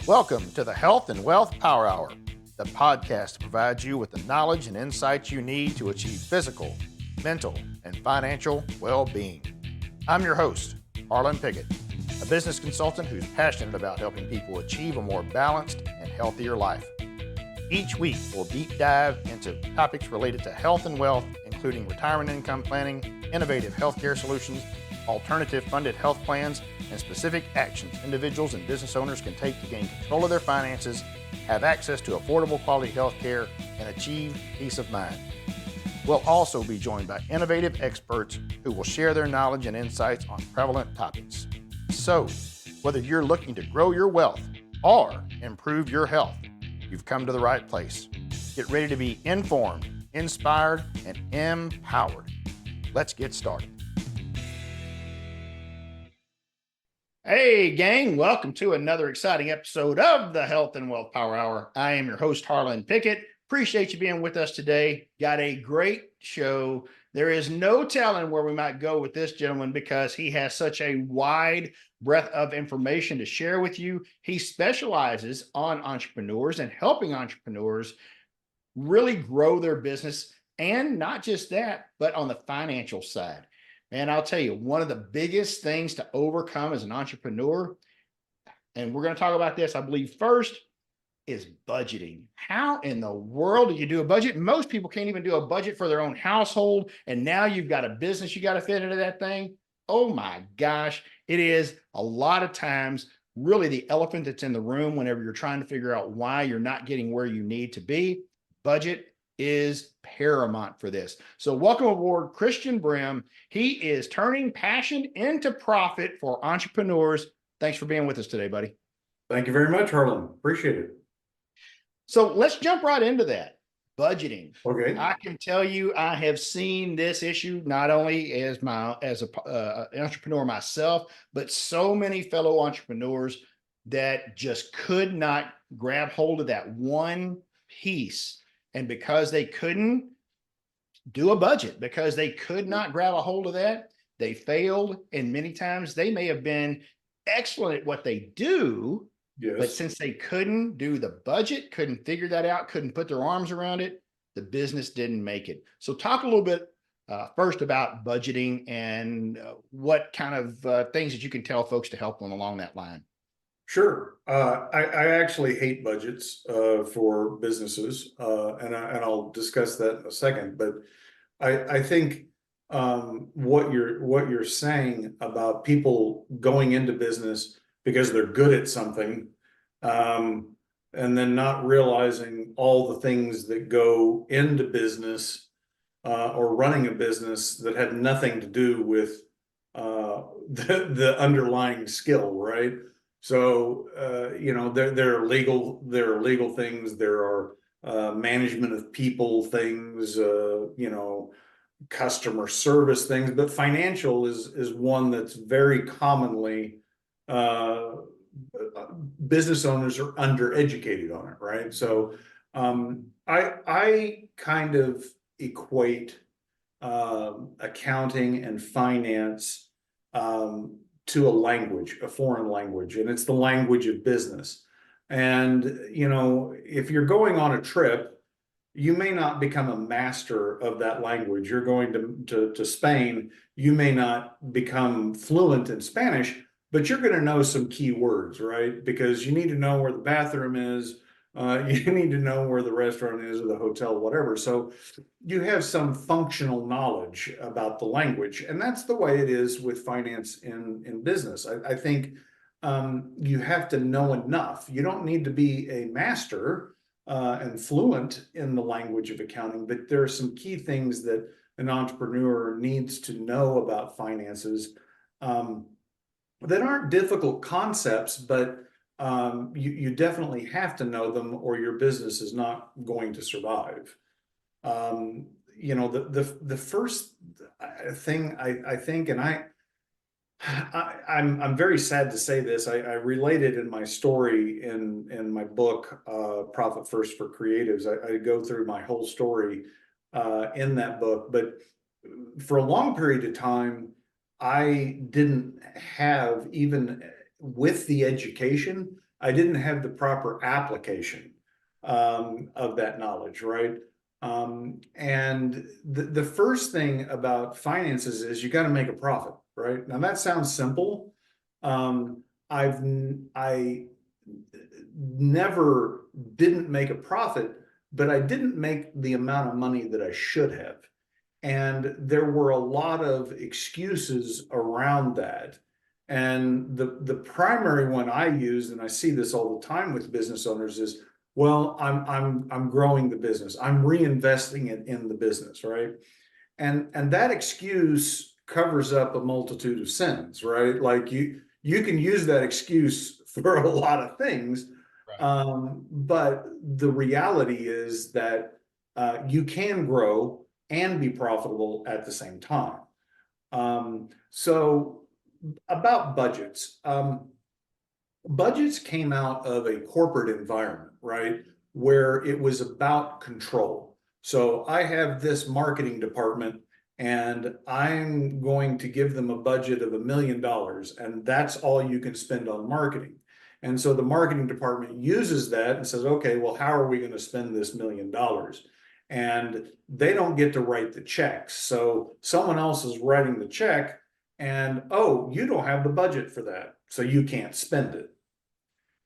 Welcome to the Health and Wealth Power Hour, the podcast that provides you with the knowledge and insights you need to achieve physical, mental, and financial well-being. I'm your host, Harlon Pickett, a business consultant who's passionate about helping people achieve a more balanced and healthier life. Each week, we'll deep dive into topics related to health and wealth, including retirement income planning, innovative healthcare solutions, alternative funded health plans, and specific actions individuals and business owners can take to gain control of their finances, have access to affordable quality health care, and achieve peace of mind. We'll also be joined by innovative experts who will share their knowledge and insights on prevalent topics. So, whether you're looking to grow your wealth or improve your health, you've come to the right place. Get ready to be informed, inspired, and empowered. Let's get started. Hey, gang, welcome to another exciting episode of the Health and Wealth Power Hour. I am your host, Harlon Pickett. Appreciate you being with us today. Got a great show. There is no telling where we might go with this gentleman because he has such a wide breadth of information to share with you. He specializes on entrepreneurs and helping entrepreneurs really grow their business, and not just that, but on the financial side. And I'll tell you, one of the biggest things to overcome as an entrepreneur, and we're going to talk about this, I believe, first, is budgeting. How in the world do you do a budget? Most people can't even do a budget for their own household. And now you've got a business you got to fit into that thing. Oh my gosh. It is a lot of times really the elephant that's in the room whenever you're trying to figure out why you're not getting where you need to be. Budget is paramount for this. So welcome aboard, Christian Brim. He is turning passion into profit for entrepreneurs. Thanks for being with us today, buddy. Thank you very much, Harlon. Appreciate it. So let's jump right into that. Budgeting. Okay. I can tell you, I have seen this issue not only as an entrepreneur myself, but so many fellow entrepreneurs that just could not grab hold of that one piece. And because they couldn't do a budget, because they could not grab a hold of that, they failed. And many times they may have been excellent at what they do, yes, but since they couldn't do the budget, couldn't figure that out, couldn't put their arms around it, the business didn't make it. So talk a little bit first about budgeting and what kind of things that you can tell folks to help them along that line. Sure. I actually hate budgets for businesses, and I'll discuss that in a second. But I think what you're saying about people going into business because they're good at something, and then not realizing all the things that go into business or running a business that have nothing to do with the underlying skill, right? So, there are legal things, there are management of people things, customer service things, but financial is one that's very commonly business owners are undereducated on it, right? So I kind of equate accounting and finance to a language, a foreign language, and it's the language of business. And, if you're going on a trip, you may not become a master of that language. You're going to Spain, you may not become fluent in Spanish, but you're going to know some key words, right? Because you need to know where the bathroom is, you need to know where the restaurant is or the hotel, whatever. So you have some functional knowledge about the language. And that's the way it is with finance in business. I think you have to know enough. You don't need to be a master and fluent in the language of accounting, but there are some key things that an entrepreneur needs to know about finances that aren't difficult concepts, but you definitely have to know them or your business is not going to survive. The first thing I think, and I'm very sad to say this, I related in my story in my book, Profit First for Creatives. I go through my whole story in that book, but for a long period of time, I didn't have, even with the education, I didn't have the proper application of that knowledge, right? And the first thing about finances is you got to make a profit, right? Now that sounds simple. I never didn't make a profit, but I didn't make the amount of money that I should have. And there were a lot of excuses around that. And the primary one I use, and I see this all the time with business owners, is, well, I'm growing the business. I'm reinvesting it in the business, right? And that excuse covers up a multitude of sins, right? Like you can use that excuse for a lot of things. Right. But the reality is that you can grow and be profitable at the same time. So about budgets, budgets came out of a corporate environment, right? Where it was about control. So I have this marketing department and I'm going to give them a budget of $1 million, and that's all you can spend on marketing. And so the marketing department uses that and says, okay, well, how are we going to spend this $1 million? And they don't get to write the checks. So someone else is writing the check, and oh, you don't have the budget for that, so you can't spend it.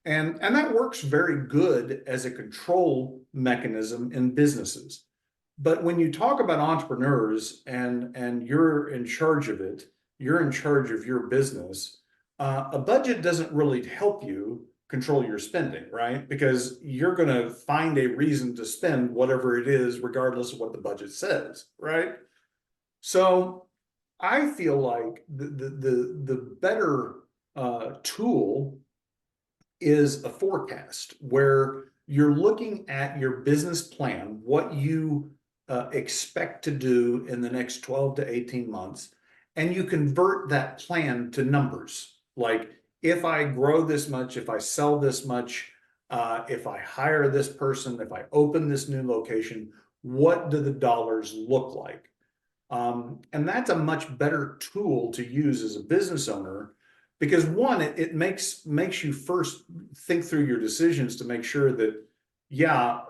And that works very good as a control mechanism in businesses. But when you talk about entrepreneurs and you're in charge of it, you're in charge of your business, a budget doesn't really help you control your spending, right? Because you're going to find a reason to spend whatever it is, regardless of what the budget says, right? So I feel like the better tool is a forecast where you're looking at your business plan, what you expect to do in the next 12 to 18 months, and you convert that plan to numbers. Like, if I grow this much, if I sell this much, if I hire this person, if I open this new location, what do the dollars look like? And that's a much better tool to use as a business owner, because one, it makes you first think through your decisions to make sure that, yeah,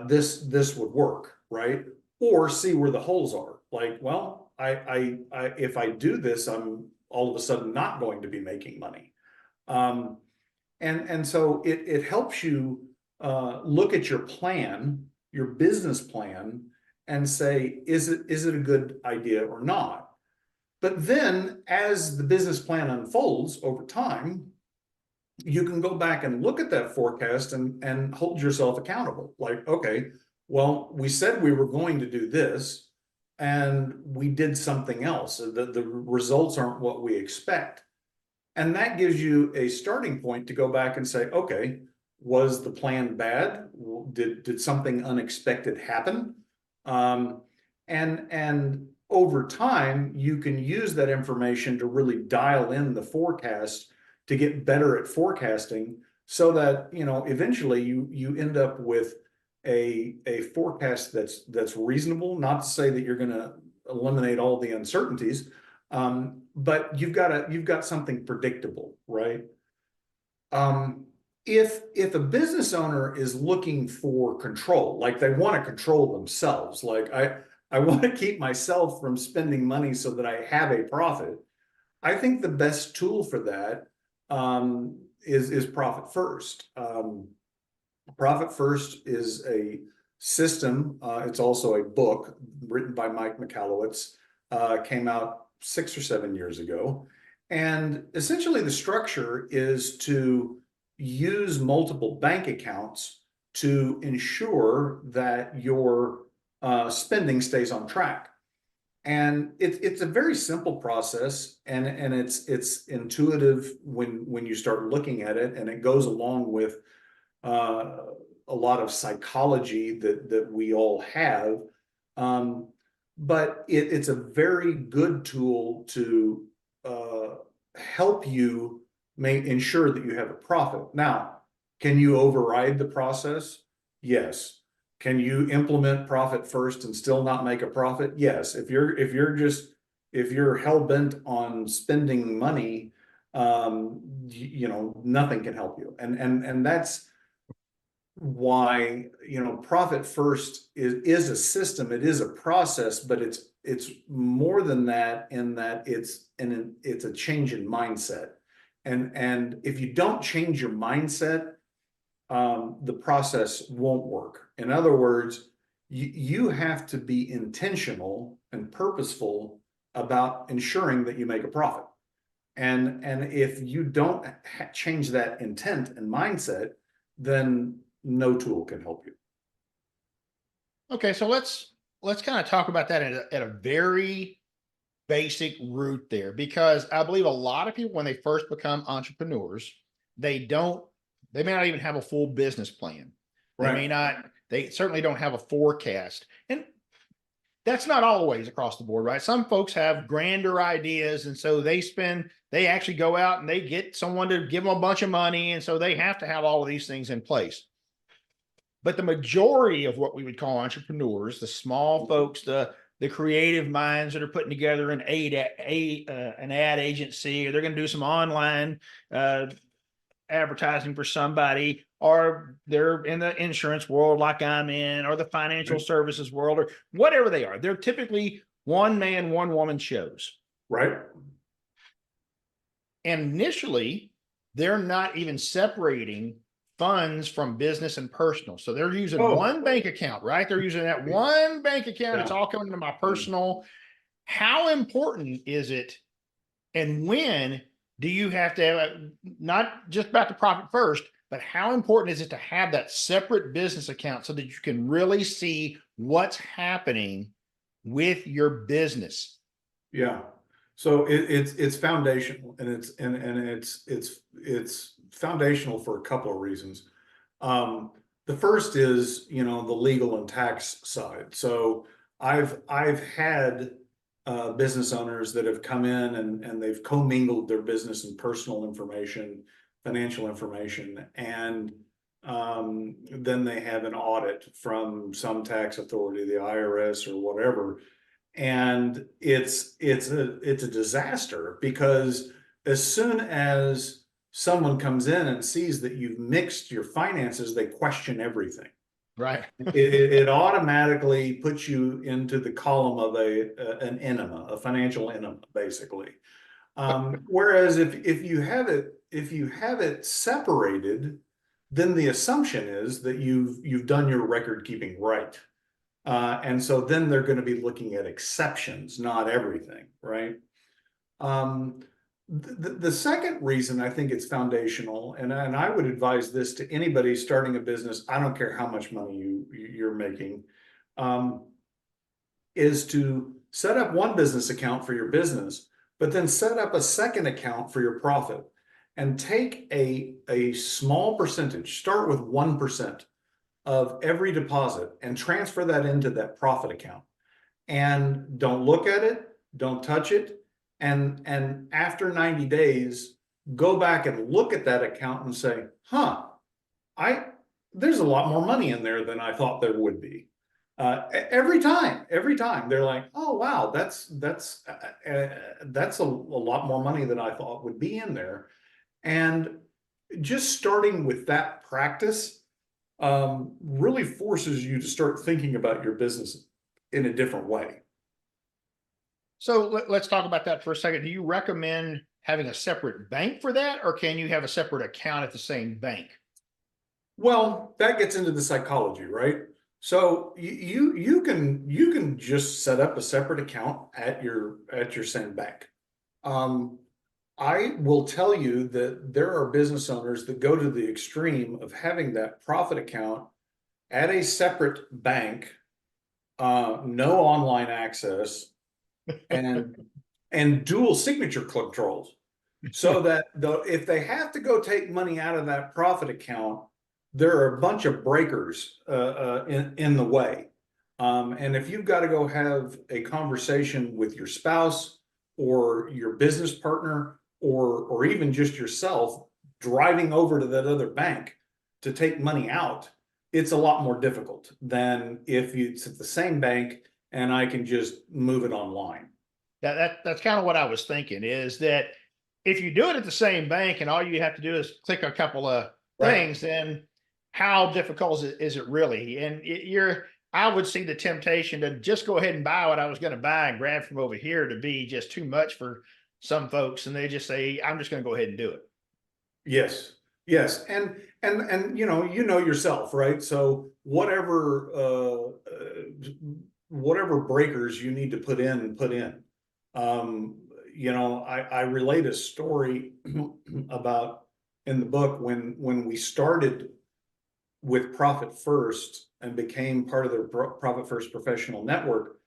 this would work, right? Or see where the holes are. Like, well, I if I do this, I'm all of a sudden not going to be making money. Um, and so it helps you look at your plan, your business plan, and say, is it a good idea or not? But then as the business plan unfolds over time, you can go back and look at that forecast and hold yourself accountable. Like, okay, well, we said we were going to do this and we did something else. The results aren't what we expect. And that gives you a starting point to go back and say, okay, was the plan bad? Did something unexpected happen? And over time, you can use that information to really dial in the forecast to get better at forecasting, so that, you know, eventually you end up with a forecast that's reasonable. Not to say that you're going to eliminate all the uncertainties, but you've got something predictable, right? If a business owner is looking for control, like they want to control themselves, like I want to keep myself from spending money so that I have a profit, I think the best tool for that is Profit First. Profit First is a system. It's also a book written by Mike Michalowicz, came out 6 or 7 years ago. And essentially the structure is to use multiple bank accounts to ensure that your spending stays on track. And it's a very simple process, and it's intuitive when you start looking at it, and it goes along with a lot of psychology that we all have. But it's a very good tool to help you ensure that you have a profit. Now, can you override the process? Yes. Can you implement Profit First and still not make a profit? Yes. If you're hell bent on spending money nothing can help you. And that's why, profit first is a system, it is a process, but it's more than that, in that it's a change in mindset. And if you don't change your mindset, the process won't work. In other words, you have to be intentional and purposeful about ensuring that you make a profit. And if you don't change that intent and mindset, then no tool can help you. Okay, so let's kind of talk about that at a very basic root there, because I believe a lot of people, when they first become entrepreneurs, they may not even have a full business plan. They certainly don't have a forecast. And that's not always across the board, right? Some folks have grander ideas. And so they actually go out and they get someone to give them a bunch of money. And so they have to have all of these things in place. But the majority of what we would call entrepreneurs, the small folks, the creative minds that are putting together an ad agency, or they're going to do some online advertising for somebody, or they're in the insurance world like I'm in, or the financial services world, or whatever they are. They're typically one man, one woman shows. Right. And initially, they're not even separating funds from business and personal. So they're using one bank account, right? They're using that one bank account. Yeah. It's all coming to my personal. How important is it? And when do you have to have, not just about the profit first, but how important is it to have that separate business account so that you can really see what's happening with your business? Yeah. So it's foundational, and it's foundational for a couple of reasons. The first is, the legal and tax side. So I've had business owners that have come in and they've commingled their business and personal information, financial information, and then they have an audit from some tax authority, the IRS or whatever. And it's a disaster, because as soon as someone comes in and sees that you've mixed your finances, they question everything. Right. It automatically puts you into the column of an enema, a financial enema, basically. Whereas if you have it separated, then the assumption is that you've done your record keeping right. And so then they're going to be looking at exceptions, not everything, right? The second reason I think it's foundational, and I would advise this to anybody starting a business, I don't care how much money you're making, is to set up one business account for your business, but then set up a second account for your profit, and take a small percentage, start with 1% of every deposit, and transfer that into that profit account. And don't look at it, don't touch it. And after 90 days, go back and look at that account and say, there's a lot more money in there than I thought there would be. Every time they're like, oh, wow, that's a lot more money than I thought would be in there. And just starting with that practice really forces you to start thinking about your business in a different way. So let's talk about that for a second. Do you recommend having a separate bank for that, or can you have a separate account at the same bank? Well, that gets into the psychology, right? So you can just set up a separate account at your same bank. I will tell you that there are business owners that go to the extreme of having that profit account at a separate bank, no online access, and dual signature controls, so that if they have to go take money out of that profit account, there are a bunch of breakers in the way. And if you've got to go have a conversation with your spouse or your business partner, or even just yourself driving over to that other bank to take money out, it's a lot more difficult than if it's at the same bank and I can just move it online. That's kind of what I was thinking, is that if you do it at the same bank and all you have to do is click a couple of Right. things, then how difficult is it really? And I would see the temptation to just go ahead and buy what I was going to buy and grab from over here to be just too much for some folks. And they just say, I'm just going to go ahead and do it. Yes, yes, and you know yourself, right? So whatever breakers you need to put in, put in. Um, I relate a story about in the book when we started with Profit First and became part of the Profit First professional network.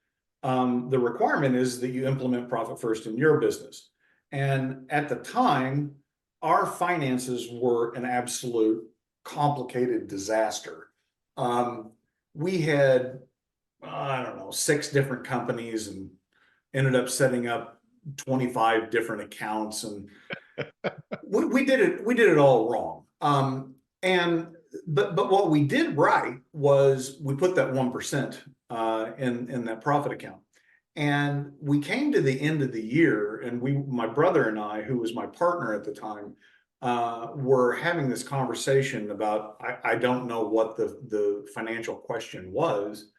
The requirement is that you implement Profit First in your business. And at the time, our finances were an absolute complicated disaster. We had, I don't know, 6 different companies and ended up setting up 25 different accounts. And we did it all wrong. But what we did right was we put that 1% in that profit account. And we came to the end of the year, and my brother and I, who was my partner at the time, were having this conversation about, I don't know what the financial question was.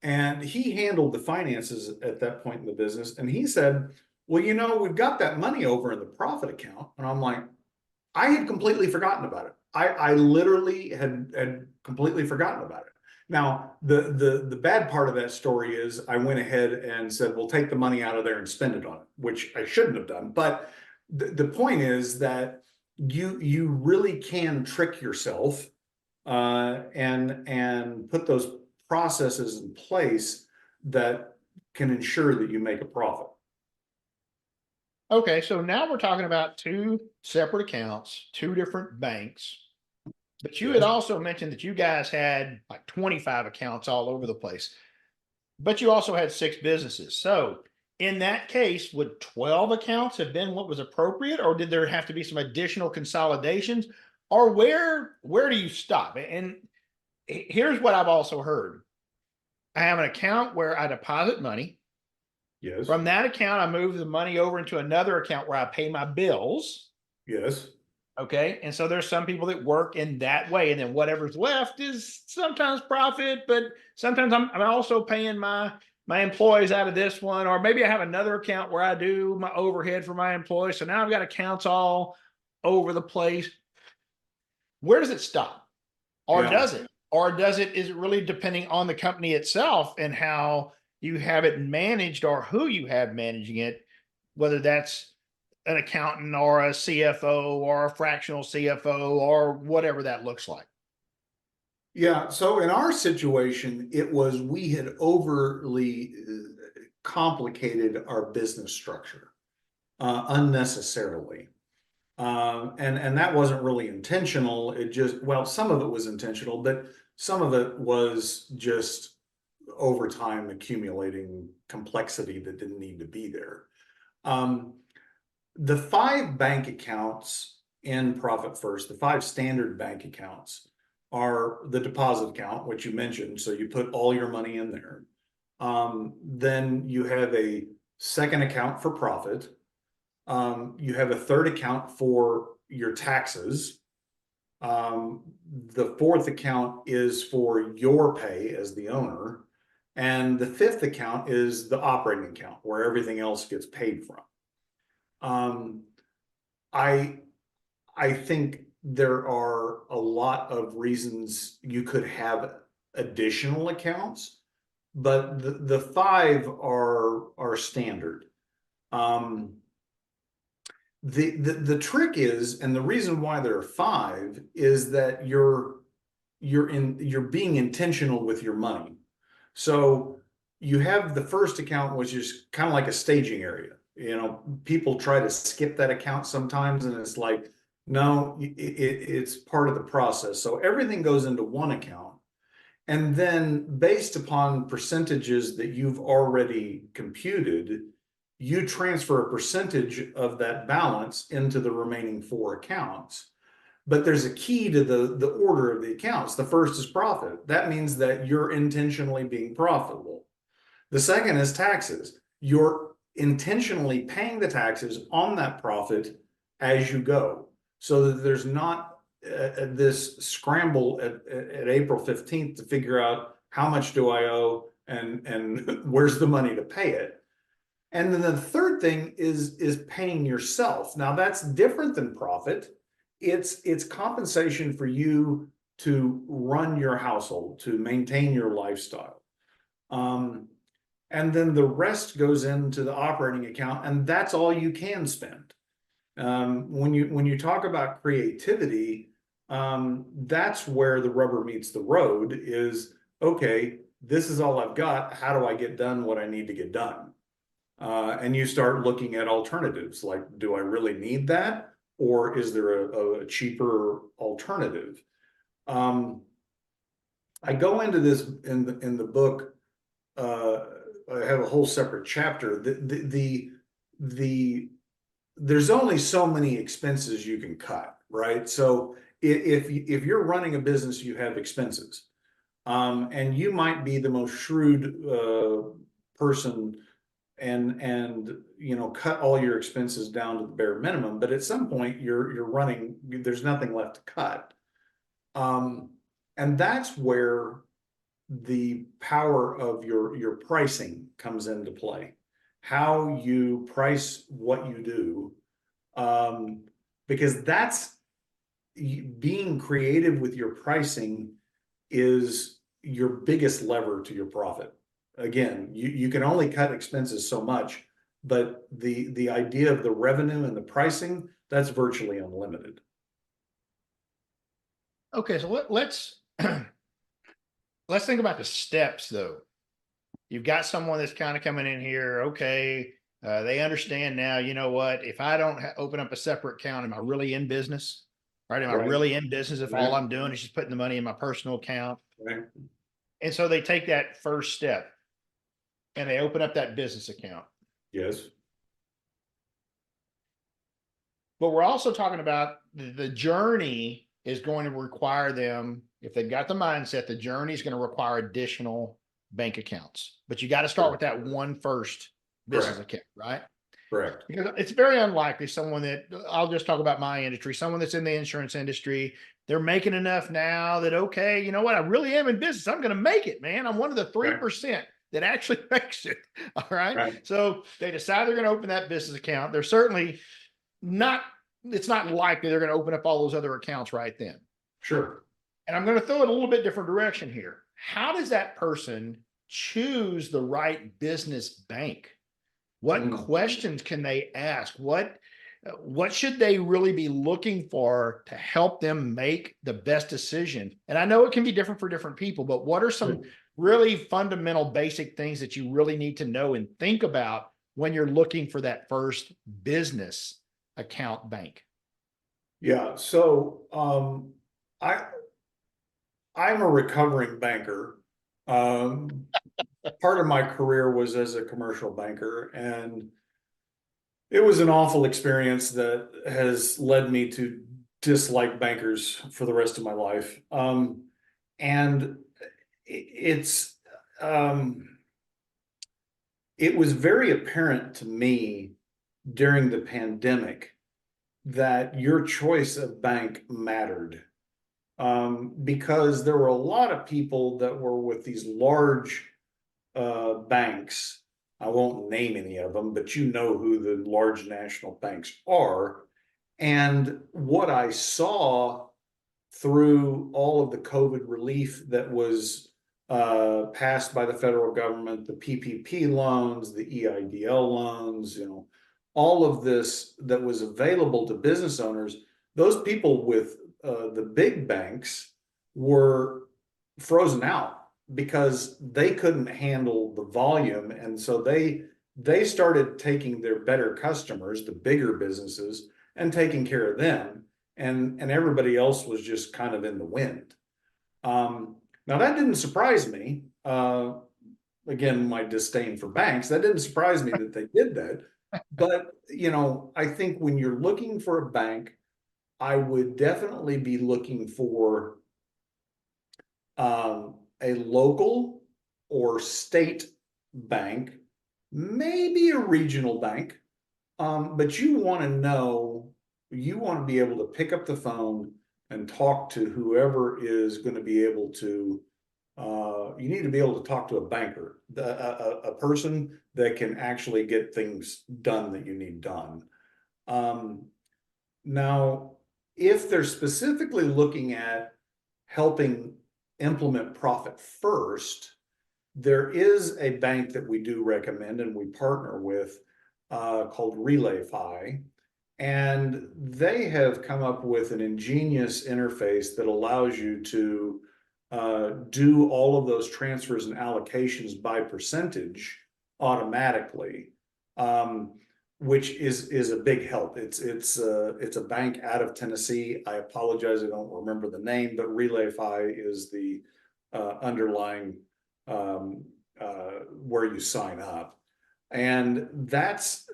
And he handled the finances at that point in the business. And he said, well, we've got that money over in the profit account. And I'm like, I had completely forgotten about it. I literally had completely forgotten about it. Now, the bad part of that story is I went ahead and said, well, take the money out of there and spend it on it, which I shouldn't have done. But the point is that you really can trick yourself and put those processes in place that can ensure that you make a profit. Okay, so now we're talking about 2 separate accounts, 2 different banks. But you had Yes. also mentioned that you guys had like 25 accounts all over the place, but you also had 6 businesses. So in that case, would 12 accounts have been what was appropriate, or did there have to be some additional consolidations? Or where do you stop? And here's what I've also heard. I have an account where I deposit money. Yes. From that account, I move the money over into another account where I pay my bills. Yes. Okay. And so there's some people that work in that way. And then whatever's left is sometimes profit, but sometimes I'm also paying my employees out of this one, or maybe I have another account where I do my overhead for my employees. So now I've got accounts all over the place. Where does it stop? Or Yeah. does it? Is it really depending on the company itself and how you have it managed or who you have managing it, whether that's an accountant or a CFO or a fractional CFO or whatever that looks like? Yeah. So in our situation, we had overly complicated our business structure unnecessarily. And that wasn't really intentional. Some of it was intentional, but some of it was just over time accumulating complexity that didn't need to be there. The 5 bank accounts in Profit First, the 5 standard bank accounts are the deposit account, which you mentioned. So you put all your money in there. Then you have a second account for profit. You have a third account for your taxes. The fourth account is for your pay as the owner. And the fifth account is the operating account where everything else gets paid from. I think there are a lot of reasons you could have additional accounts, but the 5 are standard. The trick is, and the reason why there are 5 is that you're being intentional with your money. So you have the first account, which is kind of like a staging area. People try to skip that account sometimes, and it's like, no, it's part of the process. So everything goes into one account. And then based upon percentages that you've already computed, you transfer a percentage of that balance into the remaining 4 accounts. But there's a key to the order of the accounts. The first is profit. That means that you're intentionally being profitable. The second is taxes. You're intentionally paying the taxes on that profit as you go, so that there's not this scramble at April 15th to figure out how much do I owe and where's the money to pay it. And then the third thing is paying yourself. Now that's different than profit. It's compensation for you to run your household, to maintain your lifestyle. And then the rest goes into the operating account, and that's all you can spend. When you talk about creativity, that's where the rubber meets the road. Is okay, this is all I've got. How do I get done what I need to get done? And you start looking at alternatives, like, do I really need that, or is there a cheaper alternative? I go into this in the book. I have a whole separate chapter. There's only so many expenses you can cut, right? So if you're running a business, you have expenses, and you might be the most shrewd person and cut all your expenses down to the bare minimum, but at some point you're running, there's nothing left to cut. And that's where the power of your pricing comes into play. How you price what you do, because that's being creative with your pricing is your biggest lever to your profit. Again, you can only cut expenses so much, but the idea of the revenue and the pricing, that's virtually unlimited. Okay, so let's let's think about the steps though. You've got someone that's kind of coming in here. Okay, they understand now. You know what? If I don't open up a separate account, am I really in business? Right? Am I really in business if all I'm doing is just putting the money in my personal account? Right. And so they take that first step and they open up that business account. Yes. But we're also talking about the journey is going to require them, if they've got the mindset, the journey is going to require additional bank accounts. But you got to start with that one first business account, right? Correct. Because it's very unlikely someone that, I'll just talk about my industry, someone that's in the insurance industry, they're making enough now that, okay, you know what, I really am in business. I'm going to make it, man. I'm one of the 3% that actually makes it. All right. So they decide they're going to open that business account. They're certainly not, it's not likely they're going to open up all those other accounts right then. Sure. And I'm going to throw it a little bit different direction here. How does that person choose the right business bank? What questions can they ask? What should they really be looking for to help them make the best decision? And I know it can be different for different people, but what are some really fundamental basic things that you really need to know and think about when you're looking for that first business account bank? Yeah. So I'm a recovering banker. Part of my career was as a commercial banker, and it was an awful experience that has led me to dislike bankers for the rest of my life. And it's it was very apparent to me during the pandemic that your choice of bank mattered, because there were a lot of people that were with these large banks. I won't name any of them, but you know who the large national banks are. And what I saw through all of the COVID relief that was passed by the federal government, the PPP loans, the EIDL loans, all of this that was available to business owners, those people with the big banks were frozen out because they couldn't handle the volume. And so they started taking their better customers, the bigger businesses, and taking care of them. And everybody else was just kind of in the wind. Now that didn't surprise me. Again, my disdain for banks, that didn't surprise me that they did that. But, I think when you're looking for a bank, I would definitely be looking for a local or state bank, maybe a regional bank. But you want to know you want to be able to pick up the phone and talk to whoever is going to be able to, you need to be able to talk to a banker, a person that can actually get things done that you need done. Now, if they're specifically looking at helping implement profit first, there is a bank that we do recommend and we partner with called RelayFi. And they have come up with an ingenious interface that allows you to do all of those transfers and allocations by percentage automatically, which is a big help. It's a bank out of Tennessee. I apologize, I don't remember the name, but RelayFi is the underlying where you sign up, and that's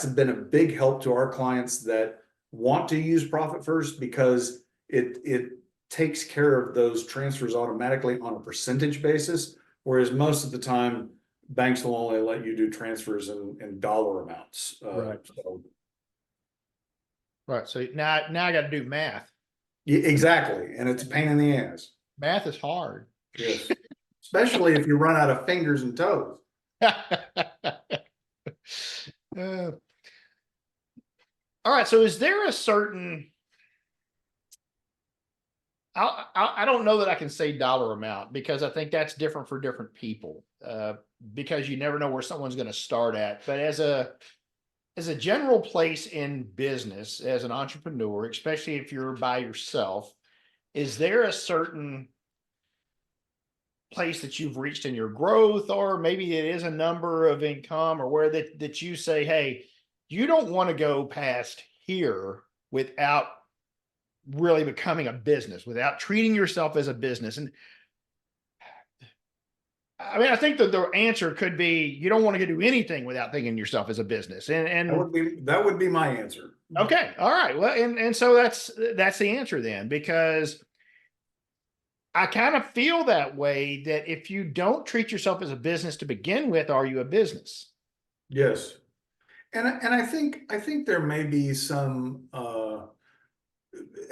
been a big help to our clients that want to use profit first, because it takes care of those transfers automatically on a percentage basis, whereas most of the time banks will only let you do transfers in dollar amounts. Right. Right. So now I got to do math. Yeah, exactly, and it's a pain in the ass. Math is hard. Yes, especially if you run out of fingers and toes. All right. So is there a certain, I don't know that I can say dollar amount, because I think that's different for different people, because you never know where someone's going to start at. But as a general place in business, as an entrepreneur, especially if you're by yourself, is there a certain place that you've reached in your growth, or maybe it is a number of income, or where that you say, hey, you don't want to go past here without really becoming a business, without treating yourself as a business? And I mean, I think that the answer could be you don't want to do anything without thinking yourself as a business. And that would be my answer. okay, all right. Well, and so that's the answer then, because I kind of feel that way, that if you don't treat yourself as a business to begin with, are you a business? Yes. And I think there may be some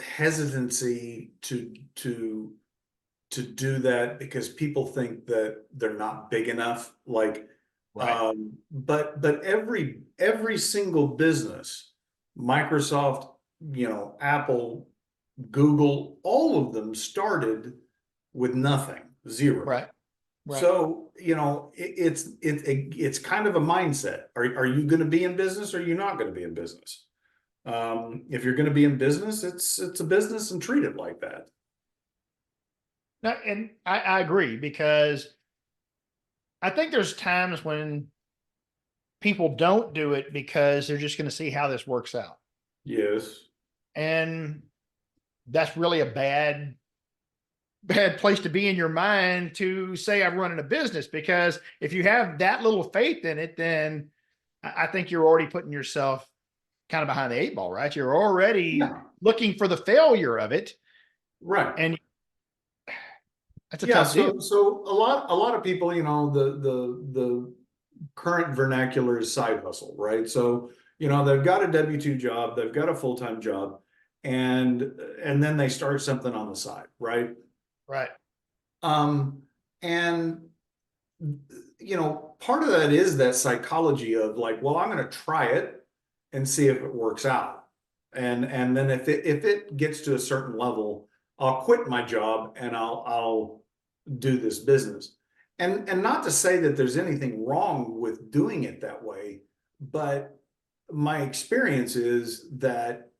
hesitancy to do that, because people think that they're not big enough. Like, Right. but every single business, Microsoft, Apple, Google, all of them started with nothing, zero. Right. Right. So, it's kind of a mindset. Are you going to be in business, or are you not going to be in business? If you're going to be in business, it's a business, and treat it like that. No, and I agree, because I think there's times when people don't do it because they're just going to see how this works out. Yes. And that's really a bad place to be in your mind, to say I'm running a business, because if you have that little faith in it, then I think you're already putting yourself kind of behind the eight ball, right? You're already looking for the failure of it. Right. And that's a Yeah, tough deal. so a lot of people, the current vernacular is side hustle, right? So, they've got a W-2 job, they've got a full-time job, and then they start something on the side, right? Right. And part of that is that psychology of like, well, I'm going to try it and see if it works out. And then if it gets to a certain level, I'll quit my job and I'll do this business. And not to say that there's anything wrong with doing it that way, but my experience is that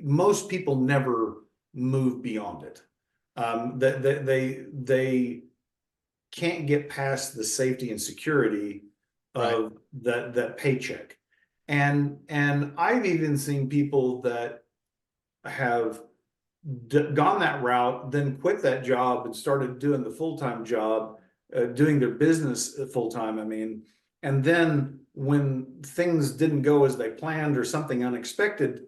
most people never move beyond it. That they can't get past the safety and security of that paycheck. And I've even seen people that have gone that route, then quit that job and started doing the full-time job, doing their business full-time. I mean, and then when things didn't go as they planned, or something unexpected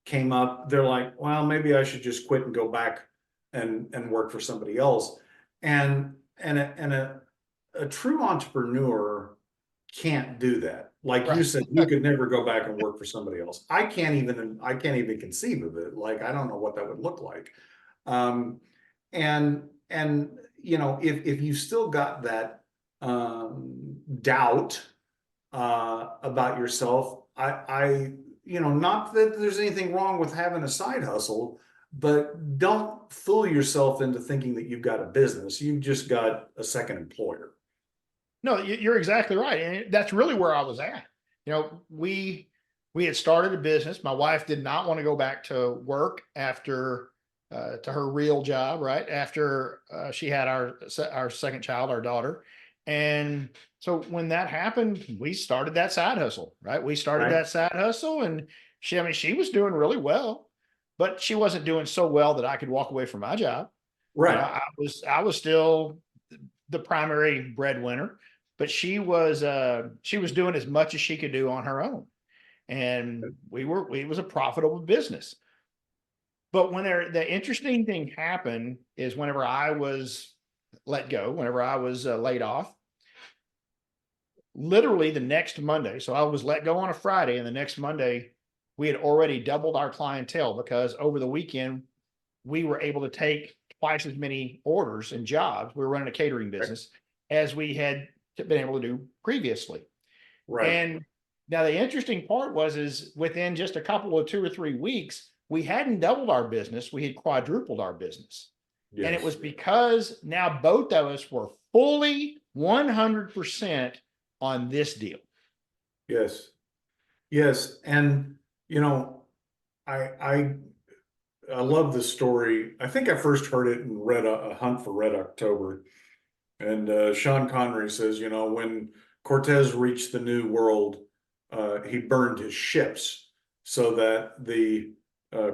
came up, they're like, well, maybe I should just quit and go back and work for somebody else. And a true entrepreneur can't do that. Like you Right. said, you could never go back and work for somebody else. I can't even conceive of it. Like, I don't know what that would look like. Um, and you know, if you still got that doubt about yourself, you know, not that there's anything wrong with having a side hustle, but don't fool yourself into thinking that you've got a business. You've just got a second employer. No, you're exactly right. And that's really where I was at. You know, we had started a business. My wife did not want to go back to work after to her real job, right? After she had our second child, our daughter. And so when that happened, we started that side hustle, right? We started Right. that side hustle, and I mean, she was doing really well, but she wasn't doing so well that I could walk away from my job. You know, Right. I was still the primary breadwinner, but she was doing as much as she could do on her own. And it was a profitable business. But the interesting thing happened is whenever I was let go, whenever I was laid off, literally the next Monday. So I was let go on a Friday, and the next Monday, we had already doubled our clientele because over the weekend, we were able to take twice as many orders and jobs. We were running a catering business as we had been able to do previously. Right. And now the interesting part is within just a couple of 2 or 3 weeks, we hadn't doubled our business, we had quadrupled our business. And it was Yes. because now both of us were fully 100% on this deal. Yes. Yes. And you know, I I I love this story. I think I first heard it in A Hunt for Red October. And Sean Connery says, you know, when Cortez reached the New World, he burned his ships so that the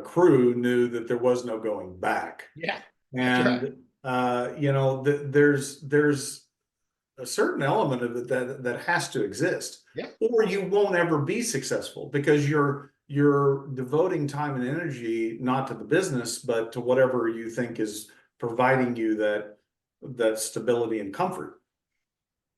crew knew that there was no going back. Yeah, that's right. And you know, there's a certain element of it that has to exist, Yeah. or you won't ever be successful because you're devoting time and energy not to the business, but to whatever you think is providing you that stability and comfort.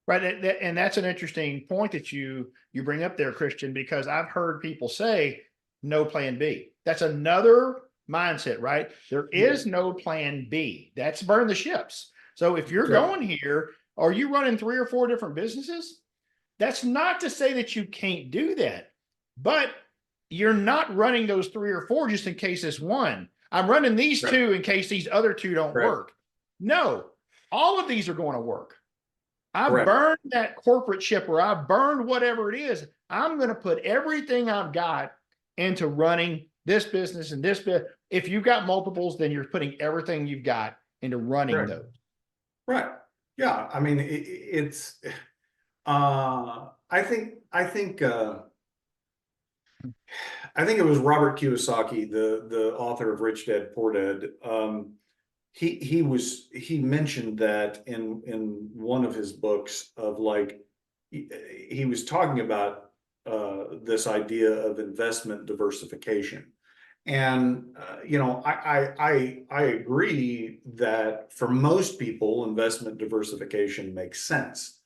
Right. And that's an interesting point that you bring up there, Christian, because I've heard people say no plan B. That's another mindset, right? There Yeah, is no plan B. That's burn the ships. So if you're that's right. going here, are you running 3 or 4 different businesses? That's not to say that you can't do that, but you're not running those 3 or 4 just in case it's one. I'm running these Right. two in case these other two don't Right. work. No, all of these are going to work. I Correct. burned that corporate ship, or I burned whatever it is. I'm going to put everything I've got into running this business and this bit. If you've got multiples, then you're putting everything you've got into running Right. those. Right. Yeah. I mean, it's. I think it was Robert Kiyosaki, the author of Rich Dad Poor Dad. He mentioned that in one of his books of like he was talking about this idea of investment diversification. And you know, I agree that for most people, investment diversification makes sense.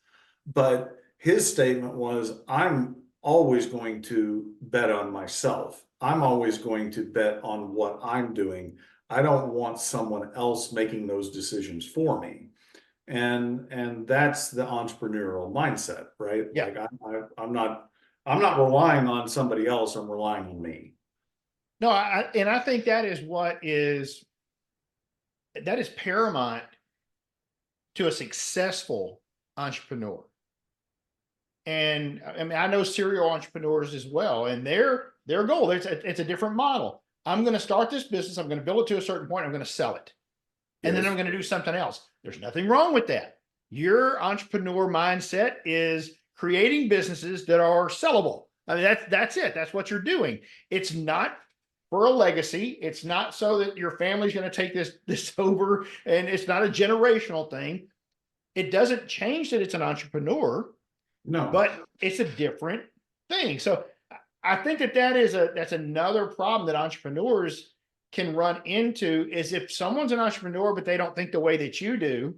But his statement was, I'm always going to bet on myself. I'm always going to bet on what I'm doing. I don't want someone else making those decisions for me. And that's the entrepreneurial mindset, right? Yeah. Like I'm not relying on somebody else. I'm relying on me. No, and I think that is paramount to a successful entrepreneur. And I mean, I know serial entrepreneurs as well, and their goal, it's a different model. I'm going to start this business. I'm going to build it to a certain point. I'm going to sell it. And then I'm Yes. going to do something else. There's nothing wrong with that. Your entrepreneur mindset is creating businesses that are sellable. I mean, that's it. That's what you're doing. It's not for a legacy. It's not so that your family's going to take this over, and it's not a generational thing. It doesn't change that it's an entrepreneur, No. but it's a different thing. So I think that's another problem that entrepreneurs can run into is if someone's an entrepreneur, but they don't think the way that you do,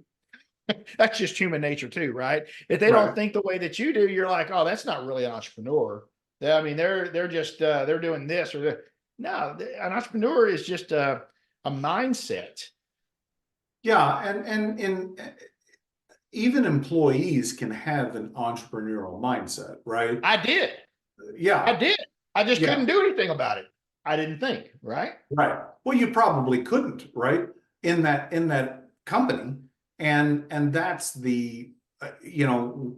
That's just human nature too, right? If they don't Right. think the way that you do, you're like, oh, that's not really an entrepreneur. I mean, they're just they're doing this or that. No, an entrepreneur is just a mindset. Yeah, and even employees can have an entrepreneurial mindset, right? I did. I Yeah, did. I just yeah, couldn't do anything about it. I didn't think, right? right. Well, you probably couldn't, right? In that company, and that's the you know,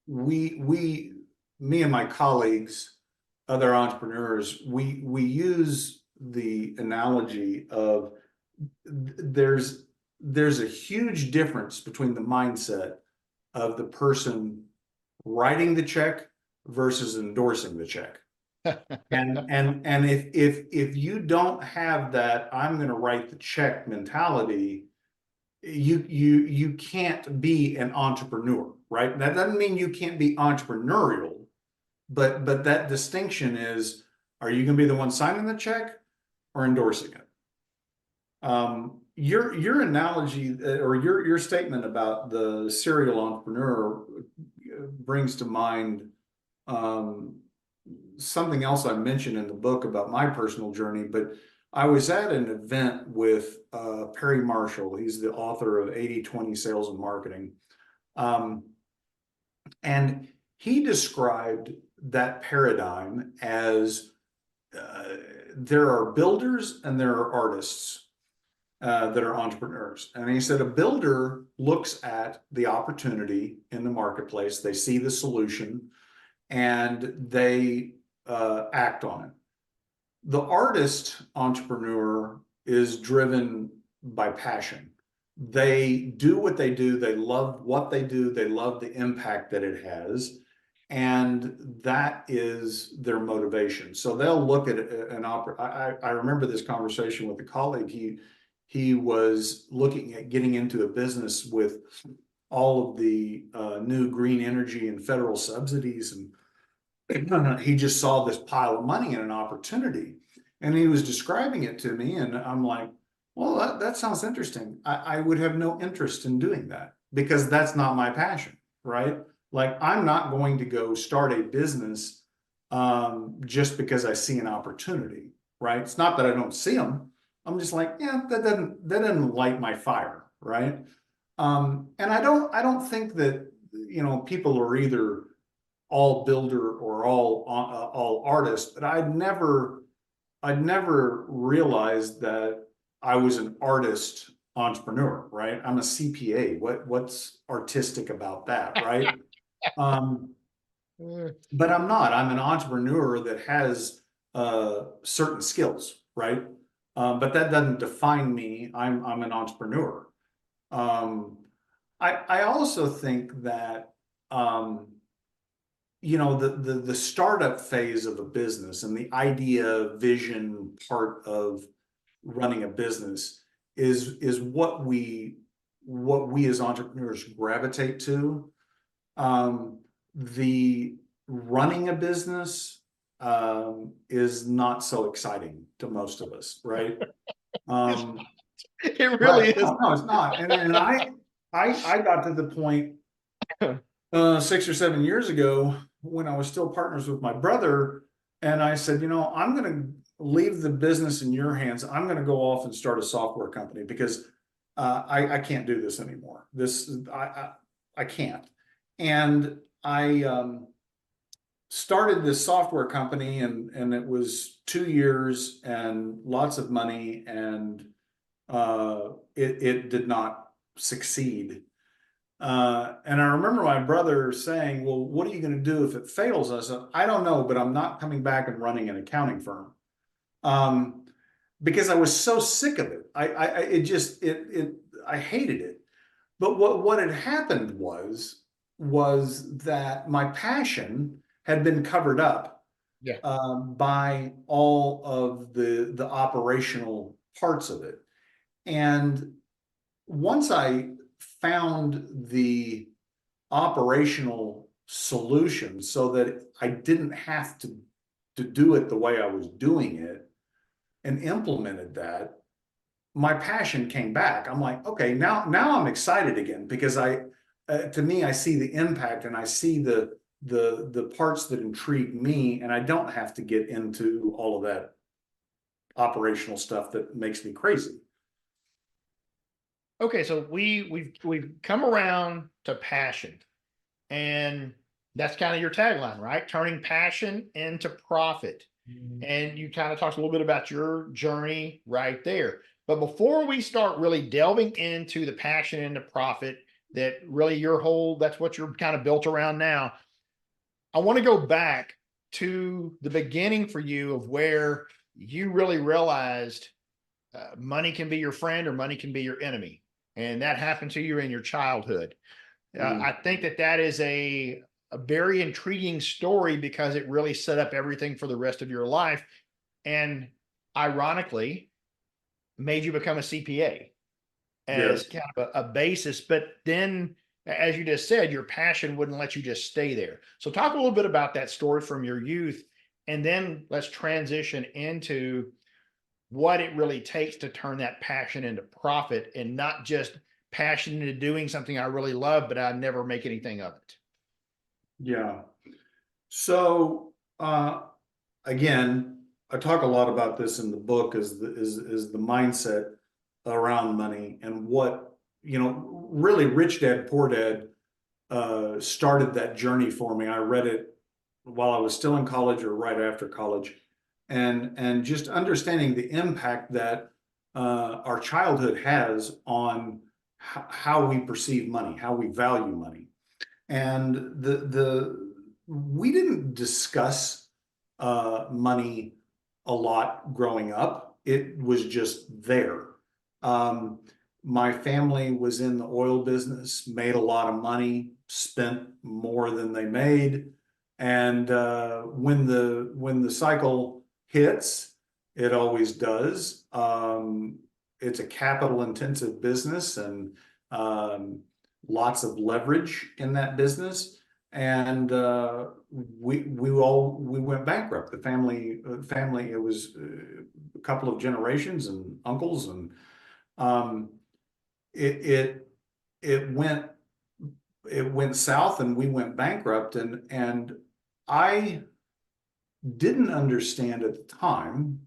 we me and my colleagues, other entrepreneurs, we use the analogy of there's a huge difference between the mindset of the person writing the check versus endorsing the check. And if you don't have that I'm going to write the check mentality, you can't be an entrepreneur, right? That doesn't mean you can't be entrepreneurial, but that distinction is, are you going to be the one signing the check or endorsing it? Your analogy or your statement about the serial entrepreneur brings to mind um, something else I mentioned in the book about my personal journey. But I was at an event with Perry Marshall. He's the author of 80/20 Sales and Marketing. Um, and he described that paradigm as there are builders and there are artists that are entrepreneurs. And he said a builder looks at the opportunity in the marketplace, they see the solution, and they act on it. The artist entrepreneur is driven by passion. They do what they do, they love what they do, they love the impact that it has, and that is their motivation. So they'll look at an opera. I remember this conversation with a colleague. He was looking at getting into a business with all of the new green energy and federal subsidies, and he just saw this pile of money and an opportunity, and he was describing it to me, and I'm like, well, that sounds interesting. I would have no interest in doing that because that's not my passion, right? Like, I'm not going to go start a business just because I see an opportunity, right? It's not that I don't see them. I'm just like, yeah, that doesn't light my fire, right? And I don't think that people are either all builder or all artist, but I'd never realized that I was an artist entrepreneur, right? I'm a CPA. What's artistic about that, right? Um, Mm. but I'm not. I'm an entrepreneur that has certain skills, right? But that doesn't define me. I'm an entrepreneur. Um, I also think that the startup phase of a business and the idea, vision part of running a business is what we as entrepreneurs gravitate to. The running a business is not so exciting to most of us, right? It's, Um, it right. really is. No, no, it's not. And I got to the point 6 or 7 years ago when I was still partners with my brother, and I said, I'm going to leave the business in your hands. I'm going to go off and start a software company because I can't do this anymore. I can't. And I started this software company, and it was 2 years and lots of money, and it did not succeed. And I remember my brother saying, well, what are you going to do if it fails? I said, I don't know, but I'm not coming back and running an accounting firm. Um, because I was so sick of it. I hated it. But what had happened was that my passion had been covered up Yeah. by all of the operational parts of it. And once I found the operational solution so that I didn't have to do it the way I was doing it and implemented that, my passion came back. I'm like, okay, now I'm excited again because to me, I see the impact and I see the parts that intrigue me, and I don't have to get into all of that operational stuff that makes me crazy. Okay, so we've come around to passion, and that's kind of your tagline, right? Turning passion into profit. And you kind of talked a little bit about your journey right there. But before we start really delving into the passion and the profit, that really that's what you're kind of built around now. I want to go back to the beginning for you of where you really realized money can be your friend or money can be your enemy. And that happened to you in your childhood. I think that is a very intriguing story because it really set up everything for the rest of your life. And ironically, made you become a CPA as Yes. kind of a basis. But then, as you just said, your passion wouldn't let you just stay there. So, talk a little bit about that story from your youth. And then let's transition into what it really takes to turn that passion into profit and not just passion into doing something I really love, but I never make anything of it. Yeah. So again, I talk a lot about this in the book is the mindset around money and what, really Rich Dad Poor Dad started that journey for me. I read it while I was still in college or right after college, and just understanding the impact that our childhood has on how we perceive money, how we value money. And the we didn't discuss money a lot growing up. It was just there. Um, my family was in the oil business, made a lot of money, spent more than they made, and when the cycle hits, it always does. It's a capital intensive business, and lots of leverage in that business, and we went bankrupt. The family, it was a couple of generations and uncles, and um, it it went it went south, and we went bankrupt, and I didn't understand at the time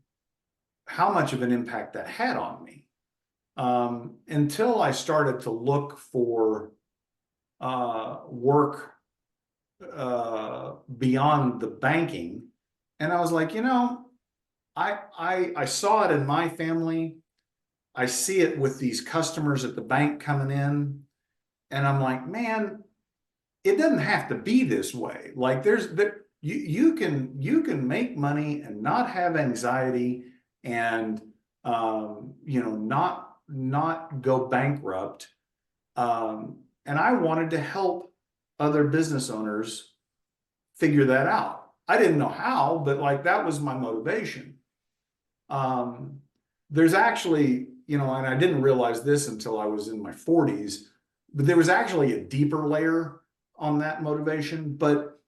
how much of an impact that had on me, until I started to look for work beyond the banking. And I was like, I saw it in my family. I see it with these customers at the bank coming in. And I'm like, man, it doesn't have to be this way. Like you can make money and not have anxiety, and not go bankrupt. And I wanted to help other business owners figure that out. I didn't know how, but like that was my motivation. Um, there's actually, and I didn't realize this until I was in my 40s, but there was actually a deeper layer on that motivation. But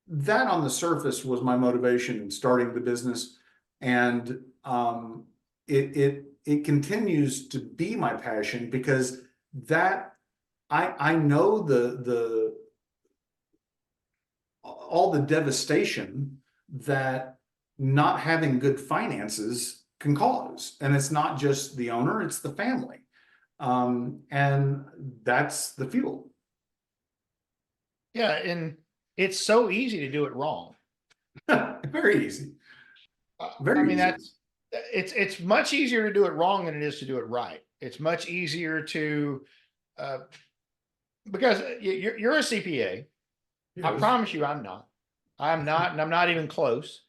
that on the surface was my motivation in starting the business. And it continues to be my passion because that I know the all the devastation that not having good finances can cause. And it's not just the owner, it's the family. And that's the fuel. Yeah, and it's so easy to do it wrong. Very easy. I Very mean, easy. it's much easier to do it wrong than it is to do it right. It's much easier to uh, because you're a CPA. I Yes. promise you, I'm not. I'm not, and I'm not even close.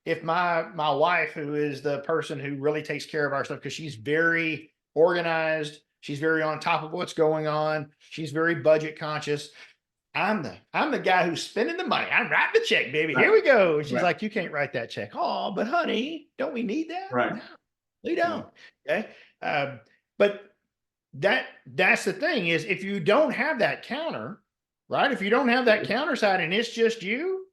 If my wife, who is the person who really takes care of our stuff, because she's very organized, she's very on top of what's going on, she's very budget conscious. I'm the guy who's spending the money. I'm writing the check, baby. Here Right. we go. And she's Right. like, you can't write that check. Oh, but honey, don't we need that? Right. No, we Yeah. don't. Okay. But that's the thing is if you don't have that counter, right? If you don't have that counter side and it's just you,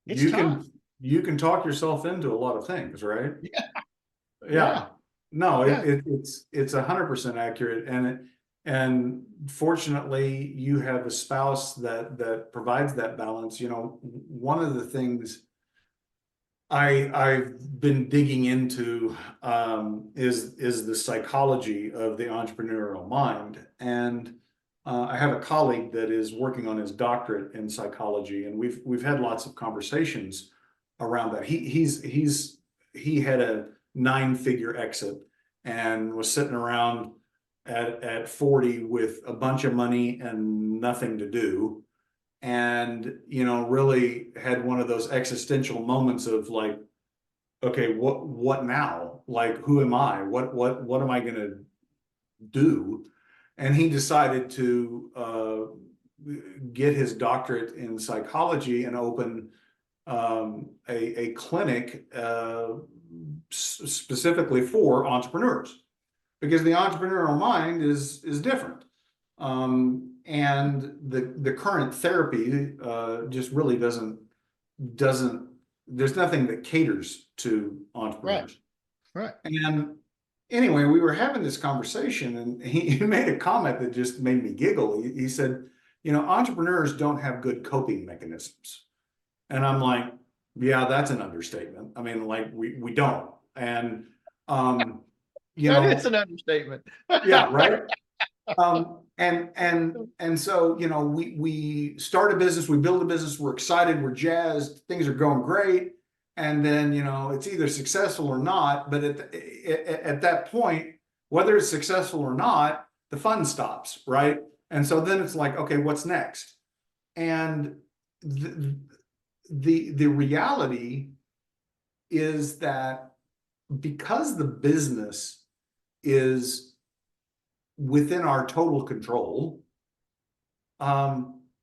it's You tough. can you can talk yourself into a lot of things, right? Yeah. Yeah. Yeah. No, Yeah. it's 100% accurate, and fortunately, you have a spouse that provides that balance. You know, one of the things I've been digging into is the psychology of the entrepreneurial mind, and I have a colleague that is working on his doctorate in psychology, and we've had lots of conversations around that. He had a 9-figure exit and was sitting around at 40 with a bunch of money and nothing to do, and really had one of those existential moments of like, okay, what now? Like, who am I? What am I going to do? And he decided to get his doctorate in psychology and open a clinic specifically for entrepreneurs, because the entrepreneurial mind is different. And the current therapy just really doesn't there's nothing that caters to Right. entrepreneurs. Right. And anyway, we were having this conversation, and he made a comment that just made me giggle. He said, entrepreneurs don't have good coping mechanisms. And I'm like, yeah, that's an understatement. I mean, like, we don't. And That is an understatement. yeah, right. And so, we start a business, we build a business, we're excited, we're jazzed, things are going great. And then, it's either successful or not. But at that point, whether it's successful or not, the fun stops, right? And so then it's like, okay, what's next? And the reality is that because the business is within our total control,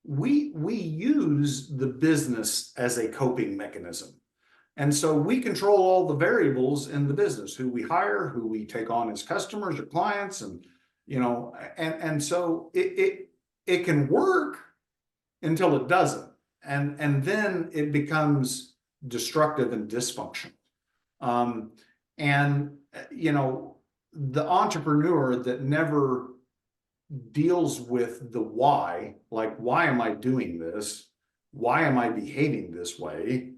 we use the business as a coping mechanism. And so we control all the variables in the business: who we hire, who we take on as customers or clients, and so it can work until it doesn't, and then it becomes destructive and dysfunctional. And the entrepreneur that never deals with the why, like, why am I doing this? Why am I behaving this way?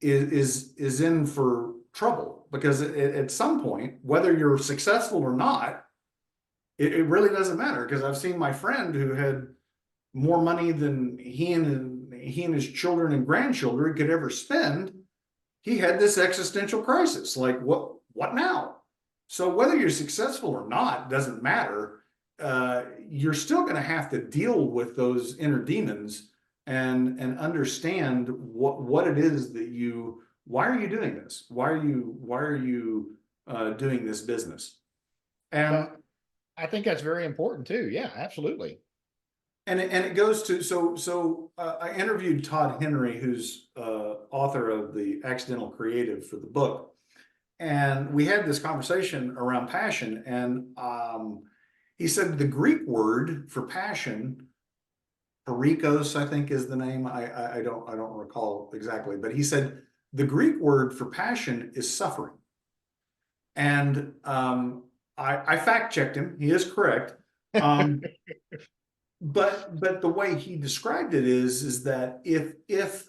Is in for trouble, because at some point, whether you're successful or not, it really doesn't matter. Because I've seen my friend who had more money than he and his children and grandchildren could ever spend. He had this existential crisis, like, what now? So whether you're successful or not doesn't matter. You're still going to have to deal with those inner demons and understand what it is that why are you doing this? Why are you doing this business? And Well, I think that's very important too. Yeah, absolutely. and it goes to, I interviewed Todd Henry, who's author of The Accidental Creative, for the book, and we had this conversation around passion. And he said the Greek word for passion, perikos, I think is the name. I don't recall exactly, but he said the Greek word for passion is suffering. And I fact checked him. He is correct. But the way he described it is that if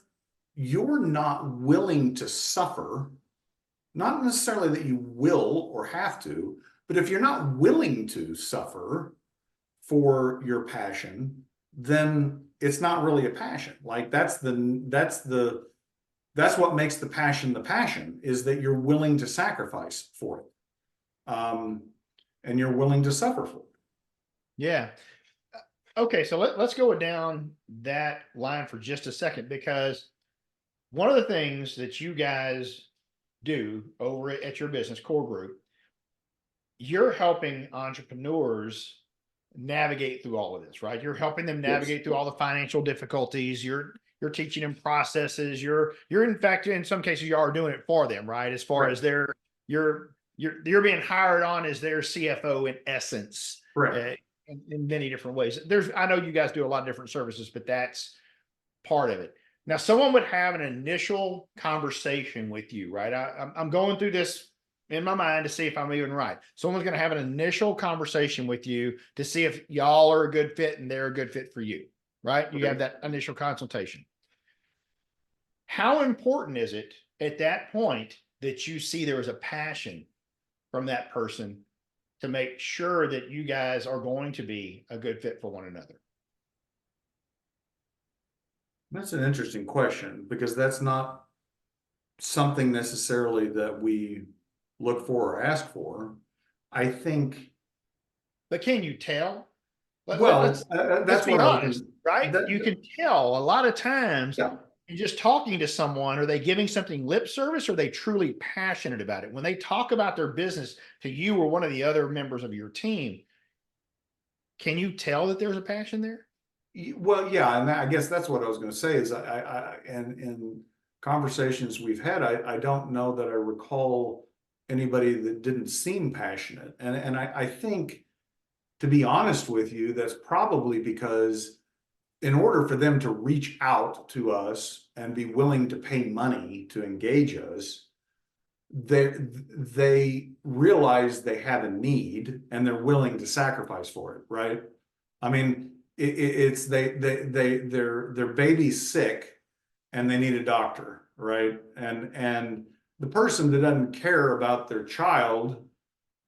you're not willing to suffer, not necessarily that you will or have to, but if you're not willing to suffer for your passion, then it's not really a passion. Like, that's what makes the passion, is that you're willing to sacrifice for it. And you're willing to suffer for it. Yeah. Okay, so let's go down that line for just a second, because one of the things that you guys do over at your business core group, you're helping entrepreneurs navigate through all of this, right? You're helping them navigate through all the financial difficulties. You're teaching them processes. You're in fact, in some cases, you are doing it for them, right? As far as you're being hired on as their CFO in essence. Correct. In many different ways. I know you guys do a lot of different services, but that's part of it. Now, someone would have an initial conversation with you, right? I'm going through this in my mind to see if I'm even right. Someone's going to have an initial conversation with you to see if y'all are a good fit and they're a good fit for you, right? You have that initial consultation. How important is it at that point that you see there was a passion from that person to make sure that you guys are going to be a good fit for one another? That's an interesting question, because that's not something necessarily that we look for or ask for. I think, But can you tell? well, Let's that's be what I was honest, going right? You to, can tell a lot of times yeah. in just talking to someone, are they giving something lip service or are they truly passionate about it? When they talk about their business to you or one of the other members of your team, can you tell that there's a passion there? Well, yeah, and I guess that's what I was going to say is and in conversations we've had, I don't know that I recall anybody that didn't seem passionate. And I think, to be honest with you, that's probably because in order for them to reach out to us and be willing to pay money to engage us, they realize they have a need and they're willing to sacrifice for it, right? I mean, it's their baby's sick and they need a doctor, right? And the person that doesn't care about their child,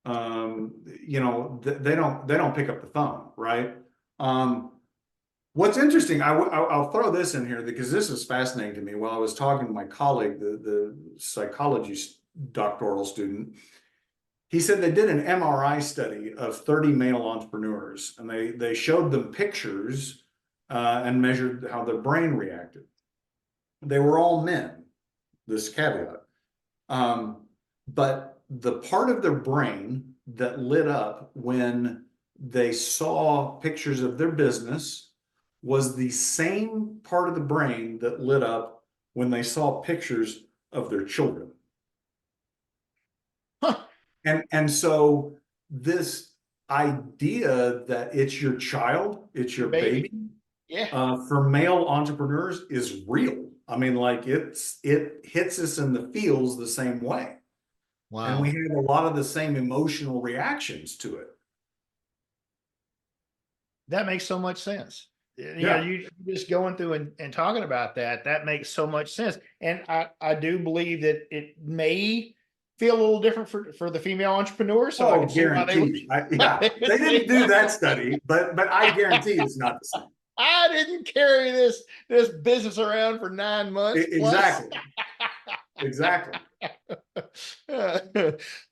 they don't pick up the phone, right? What's interesting, I'll throw this in here because this is fascinating to me. While I was talking to my colleague, the psychology doctoral student, he said they did an MRI study of 30 male entrepreneurs, and they showed them pictures and measured how their brain reacted. They were all men, this caveat. But the part of their brain that lit up when they saw pictures of their business was the same part of the brain that lit up when they saw pictures of their children. Huh. And so this idea that it's your child, it's your baby, Yeah. for male entrepreneurs is real. I mean, like it hits us in the feels the same way. And we Wow. have a lot of the same emotional reactions to it. That makes so much sense. Yeah. You just going through and talking about that, that makes so much sense. And I do believe that it may feel a little different for the female entrepreneurs. So I Oh, can see why they would. guaranteed. Yeah, they didn't do that study, but I guarantee it's not the same. I didn't carry this business around for 9 months plus. Exactly. Exactly.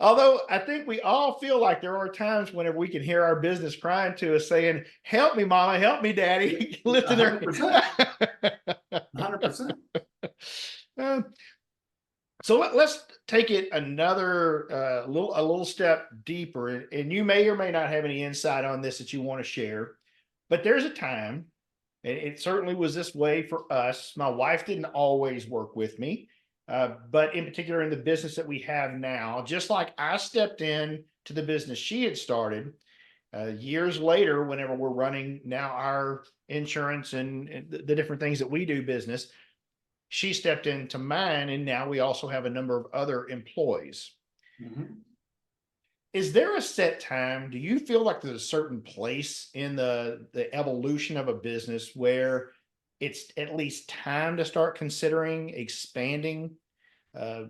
Although I think we all feel like there are times whenever we can hear our business crying to us saying, "Help me, mama, help me, daddy," lifting their 100%. 100%. Um, so let's take it another a little step deeper, and you may or may not have any insight on this that you want to share, but there's a time, and it certainly was this way for us. My wife didn't always work with me, but in particular in the business that we have now, just like I stepped in to the business she had started years later, whenever we're running now our insurance and the different things that we do business, she stepped into mine, and now we also have a number of other employees. Mhm. Is there a set time? Do you feel like there's a certain place in the evolution of a business where it's at least time to start considering expanding? Uh,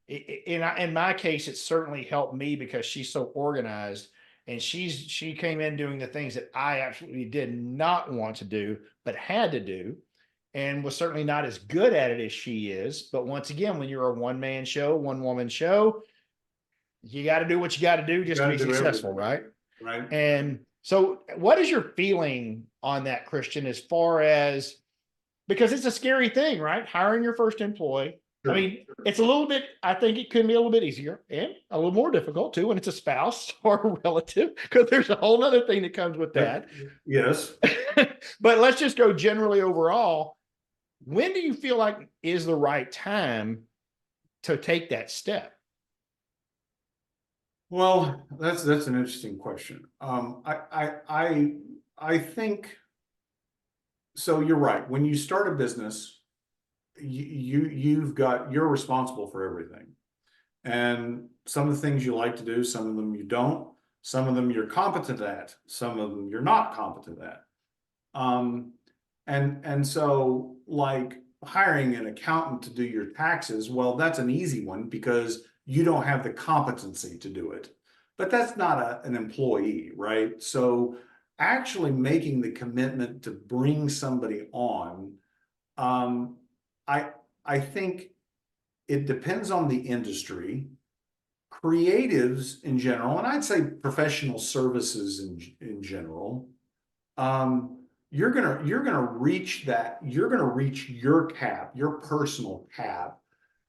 in my case, it certainly helped me because she's so organized, and she came in doing the things that I absolutely did not want to do, but had to do, and was certainly not as good at it as she is. But once again, when you're a one man show, one woman show, you got to do what you got to do You just to got be to do successful, everything, right? right? And so, what is your feeling on that, Christian, as far as, because it's a scary thing, right? Hiring your first employee. I Sure. mean, it's a little bit, I think it can be a little bit easier and a little more difficult too when it's a spouse or a relative, because there's a whole other thing that comes with that. Yes. But let's just go generally overall. When do you feel like is the right time to take that step? Well, that's an interesting question. I think so. You're right. When you start a business, you're responsible for everything, and some of the things you like to do, some of them you don't, some of them you're competent at, some of them you're not competent at. And so like hiring an accountant to do your taxes, well, that's an easy one because you don't have the competency to do it. But that's not an employee, right? So actually making the commitment to bring somebody on, I I think it depends on the industry. Creatives in general, and I'd say professional services in general, you're gonna reach that, you're gonna reach your cap, your personal cap,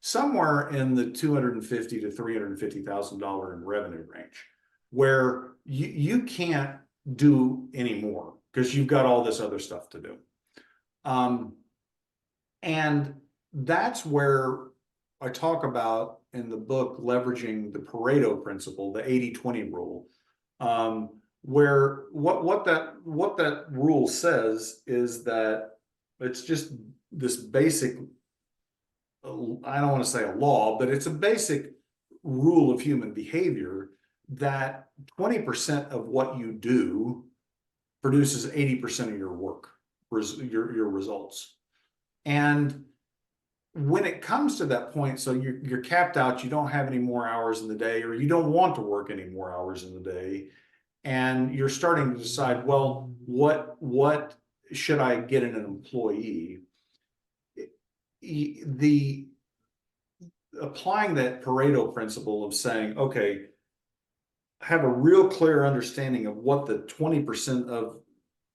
somewhere in the 250 to $350,000 in revenue range, where you can't do any more because you've got all this other stuff to do. And that's where I talk about in the book leveraging the Pareto principle, the 80-20 rule, where what that rule says is that it's just this basic, I don't want to say a law, but it's a basic rule of human behavior that 20% of what you do produces 80% of your work, your results. And when it comes to that point, so you're capped out, you don't have any more hours in the day, or you don't want to work any more hours in the day, and you're starting to decide, well, what should I get in an employee? The applying that Pareto principle of saying, okay, have a real clear understanding of what the 20% of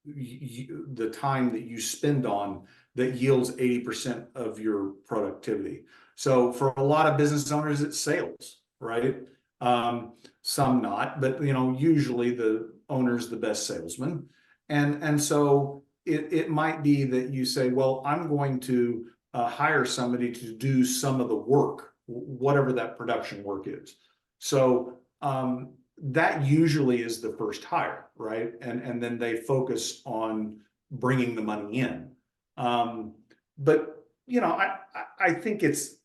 the time that you spend on that yields 80% of your productivity. So for a lot of business owners, it's sales, right? Some not, but usually the owner's the best salesman. And so it might be that you say, well, I'm going to hire somebody to do some of the work, whatever that production work is. So that usually is the first hire, right? And then they focus on bringing the money in. But I think it's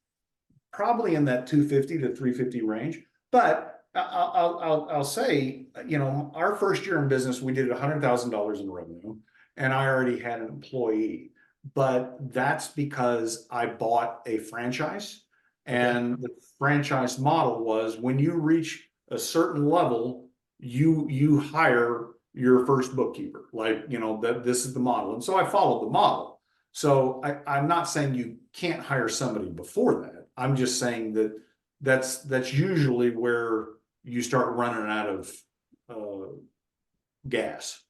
probably in that 250 to 350 range. But I'll say, our first year in business, we did $100,000 in revenue, and I already had an employee. But that's because I bought a franchise, and the franchise model was when you reach a certain level, you hire your first bookkeeper, like that this is the model. And so I followed the model. So I'm not saying you can't hire somebody before that. I'm just saying that's usually where you start running out of gas.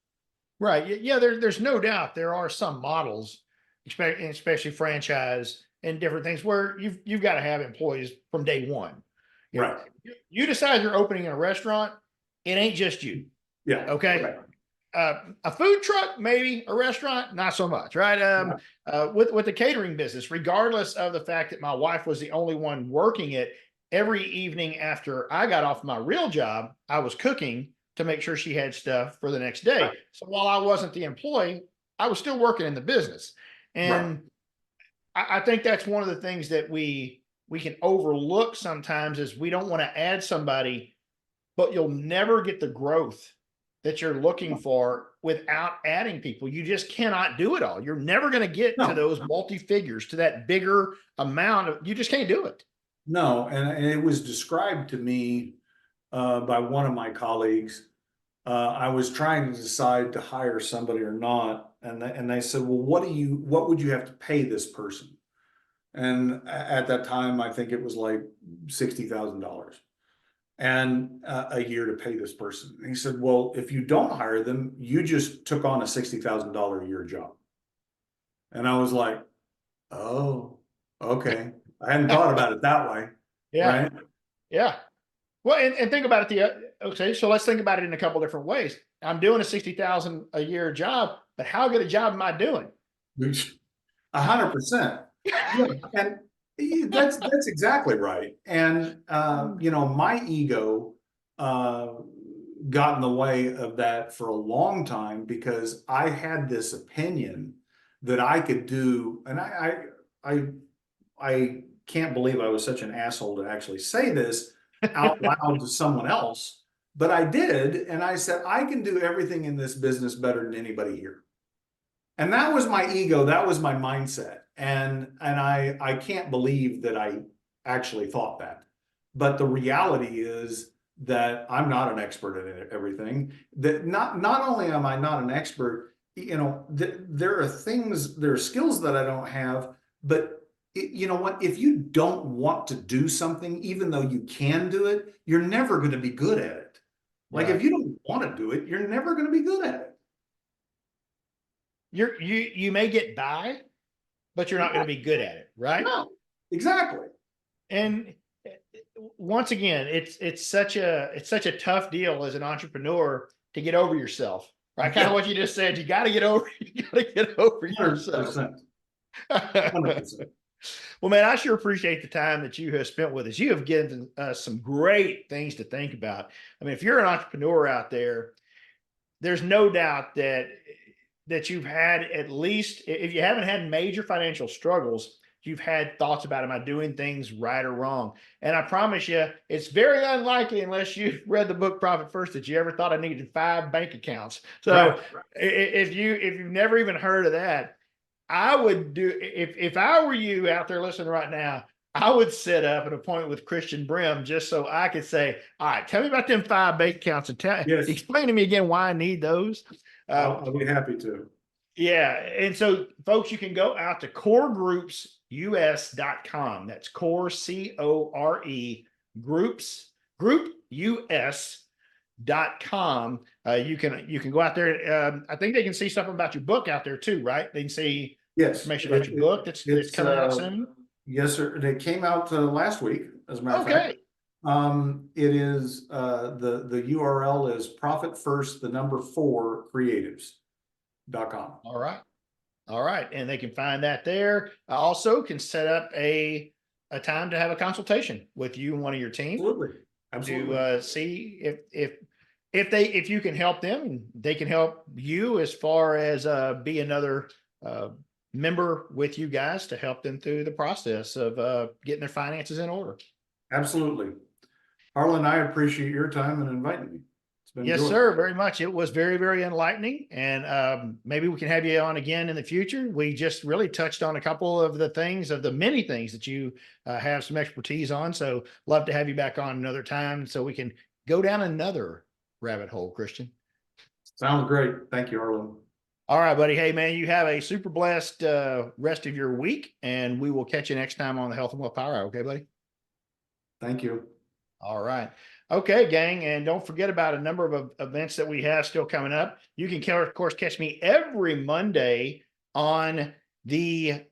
Right. Yeah, there's no doubt there are some models, especially franchise and different things, where you've got to have employees from day one. Right. You decide you're opening a restaurant, it ain't just you. Yeah. Okay. Right. A food truck, maybe. A restaurant, not so much, right? With the catering business, regardless of the fact that my wife was the only one working it, every evening after I got off my real job, I was cooking to make sure she had stuff for the next day. Right. So while I wasn't the employee, I was still working in the business. And I think that's one of the things that we can overlook sometimes is we don't want to add somebody, but you'll never get the growth that you're looking for without adding people. You just cannot do it all. You're never going to get to those multi-figures, to that bigger amount. You just can't do it. No, and it was described to me by one of my colleagues. I was trying to decide to hire somebody or not, and they said, well, what would you have to pay this person? And at that time, I think it was like $60,000 and a year to pay this person. And he said, well, if you don't hire them, you just took on a $60,000 a year job. And I was like, oh, okay. I hadn't thought about it that way. Yeah. Right. Yeah. Well, and think about it. Okay. So let's think about it in a couple different ways. I'm doing a 60,000 a year job, but how good a job am I doing? 100%. Yeah, and that's exactly right. And my ego got in the way of that for a long time because I had this opinion that I could do, and I can't believe I was such an asshole to actually say this, out loud to someone else, but I did. And I said, I can do everything in this business better than anybody here. And that was my ego. That was my mindset. And I can't believe that I actually thought that. But the reality is that I'm not an expert at everything. That not only am I not an expert, there are things, there are skills that I don't have, but you know what? If you don't want to do something, even though you can do it, you're never going to be good at it. Like if you don't want to do it, you're never going to be good at it. You may get by, but you're not going to be good at it, right? No, exactly. And once again, it's such a tough deal as an entrepreneur to get over yourself, right? Kind of what you just said. You got to get over yourself. 100%. Well, man, I sure appreciate the time that you have spent with us. You have given us some great things to think about. I mean, if you're an entrepreneur out there, there's no doubt that you've had, at least if you haven't had major financial struggles, you've had thoughts about, am I doing things right or wrong? And I promise you, it's very unlikely, unless you've read the book Profit First, that you ever thought I needed 5 bank accounts. So right. If you've never even heard of that, I would do, if I were you out there listening right now, I would set up an appointment with Christian Brim just so I could say, all right, tell me about them 5 bank accounts and explain to me again why I need those. I'll be happy to. Yeah. And so folks, you can go out to coregroupsus.com. That's core, CORE groupus.com. You can go out there. I think they can see something about your book out there too, right? They can see information about your book that's coming out soon. Yes, sir. It came out last week, as a matter of fact. It is the URL is Profit First, the number 4 creatives.com. All right. And they can find that there. I also can set up a time to have a consultation with you and one of your team. Absolutely. To see if you can help them, and they can help you as far as be another member with you guys to help them through the process of getting their finances in order. Absolutely. Harlan, I appreciate your time and inviting me. It's been yes, sir. Very much. It was very, very enlightening. And maybe we can have you on again in the future. We just really touched on a couple of the things, of the many things that you have some expertise on. So love to have you back on another time so we can go down another rabbit hole, Christian. Sounds great. Thank you, Harlan. All right, buddy. Hey, man, you have a super blessed rest of your week, and we will catch you next time on the Health and Wealth Power Hour. Okay, buddy? Thank you. All right. Okay, gang. And don't forget about a number of events that we have still coming up. You can, of course, catch me every Monday on the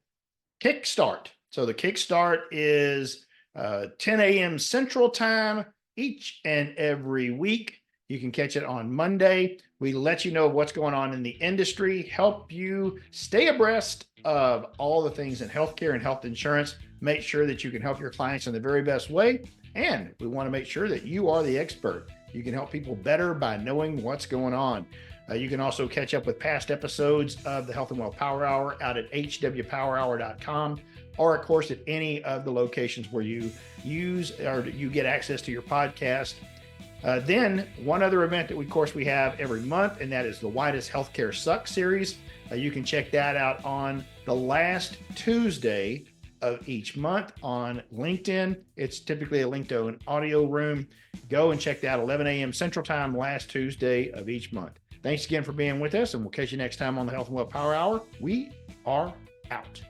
Kickstart. So the Kickstart is 10 a.m. Central Time each and every week. You can catch it on Monday. We let you know what's going on in the industry, help you stay abreast of all the things in healthcare and health insurance, make sure that you can help your clients in the very best way. And we want to make sure that you are the expert. You can help people better by knowing what's going on. You can also catch up with past episodes of the Health and Wealth Power Hour out at hwpowerhour.com, or of course at any of the locations where you use or you get access to your podcast. Then one other event that we have every month, and that is the Why Does Healthcare Suck series. You can check that out on the last Tuesday of each month on LinkedIn. It's typically a link to an audio room. Go and check that 11 a.m. Central Time, last Tuesday of each month. Thanks again for being with us, and we'll catch you next time on the Health and Wealth Power Hour. We are out.